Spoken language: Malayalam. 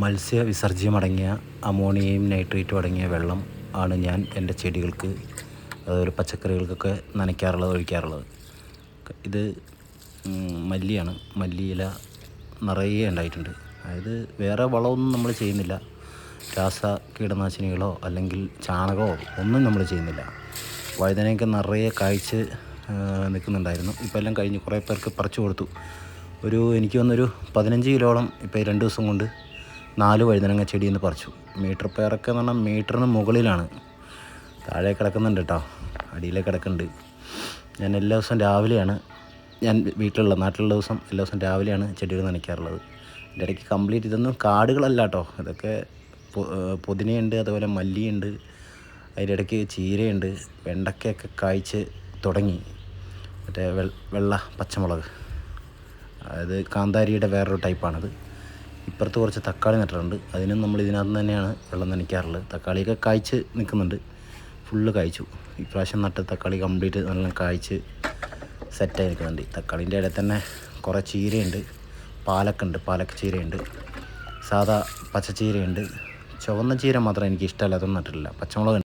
മത്സ്യ വിസർജ്യമടങ്ങിയ അമോണിയയും നൈട്രേറ്റും അടങ്ങിയ വെള്ളം ആണ് ഞാൻ എൻ്റെ ചെടികൾക്ക് അതുപോലെ പച്ചക്കറികൾക്കൊക്കെ നനയ്ക്കാറുള്ളത്, ഒഴിക്കാറുള്ളത്. ഇത് മല്ലിയാണ്. മല്ലിയില നിറയെ ഉണ്ടായിട്ടുണ്ട്. അതായത് വേറെ വളമൊന്നും നമ്മൾ ചെയ്യുന്നില്ല. കീടനാശിനികളോ അല്ലെങ്കിൽ ചാണകമോ ഒന്നും നമ്മൾ ചെയ്യുന്നില്ല. വഴുതനയൊക്കെ നിറയെ കായ്ച്ച് നിൽക്കുന്നുണ്ടായിരുന്നു. ഇപ്പോൾ എല്ലാം കഴിഞ്ഞ് കുറേ പേർക്ക് പറിച്ചു കൊടുത്തു. എനിക്ക് വന്നൊരു 15 കിലോളം ഇപ്പോൾ 2 ദിവസം കൊണ്ട് 4 വഴുതനങ്ങ ചെടിയിൽ നിന്ന് പറിച്ചു. മീറ്റർ പേരൊക്കെ എന്ന് പറഞ്ഞാൽ മീറ്ററിന് മുകളിലാണ്. താഴെ കിടക്കുന്നുണ്ട് കേട്ടോ, അടിയിലേക്ക് കിടക്കുന്നുണ്ട്. ഞാൻ എല്ലാ ദിവസവും രാവിലെയാണ്, ഞാൻ നാട്ടിലുള്ള ദിവസം എല്ലാ ദിവസവും രാവിലെയാണ് ചെടികൾ നനയ്ക്കാറുള്ളത്. എൻ്റെ ഇടയ്ക്ക് കംപ്ലീറ്റ് ഇതൊന്നും കാടുകളല്ല കേട്ടോ, ഇതൊക്കെ പുതിനയുണ്ട്, അതുപോലെ മല്ലിയുണ്ട്, അതിൻ്റെ ഇടയ്ക്ക് ചീരയുണ്ട്, വെണ്ടയ്ക്കയൊക്കെ കായ്ച്ച് തുടങ്ങി. മറ്റേ വെള്ള പച്ചമുളക്, അതായത് കാന്താരിയുടെ വേറൊരു ടൈപ്പാണത്. ഇപ്പുറത്ത് കുറച്ച് തക്കാളി നട്ടിട്ടുണ്ട്. അതിനും നമ്മൾ ഇതിനകത്ത് നിന്ന് തന്നെയാണ് വെള്ളം നനയ്ക്കാറുള്ളത്. തക്കാളിയൊക്കെ കായ്ച്ച് നിൽക്കുന്നുണ്ട്, ഫുള്ള് കായ്ച്ചു. ഇപ്രാവശ്യം നട്ട തക്കാളി കംപ്ലീറ്റ് നല്ല കായ്ച്ച് സെറ്റായി നിൽക്കുന്നുണ്ട്. തക്കാളീൻ്റെ ഇടയിൽ തന്നെ കുറേ ചീരയുണ്ട്, പാലക്ക ചീരയുണ്ട്, സാധാ പച്ചച്ചീരയുണ്ട്. ചുവന്ന ചീര മാത്രം എനിക്ക് ഇഷ്ടമല്ല, അതൊന്നും നട്ടിട്ടില്ല. പച്ചമുളക്